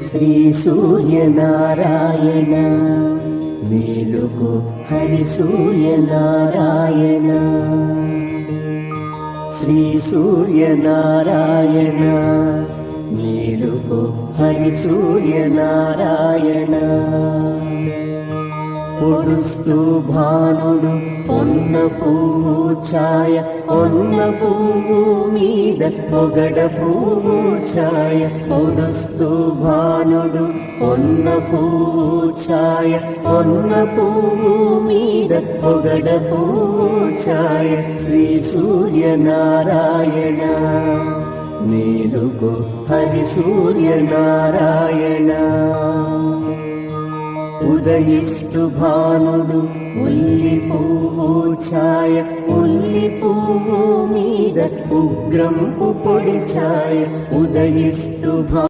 శ్రీ సూర్యనారాయణ మేలుకో హరి సూర్యనారాయణ శ్రీ సూర్యనారాయణ మేలుకో హరి సూర్యనారాయణ పొడుస్తూ భానుడు పొన్న పువ్వు ఛాయ పొన్న పువ్వు మీద పొగడ పువ్వు ఛాయ పొడుస్తూ భానుడు పొన్న పువ్వు ఛాయ పొన్న పువ్వు మీద పొగడ పువ్వు ఛాయ శ్రీ సూర్యనారాయణ మేలుకో హరి సూర్యనారాయణ ఉదయిస్తు భానుడు ఉల్లి పువ్వు ఛాయ ఉల్లి పువ్వు మీద ఉగ్రంపు పొడి ఛాయ ఉదయిస్తు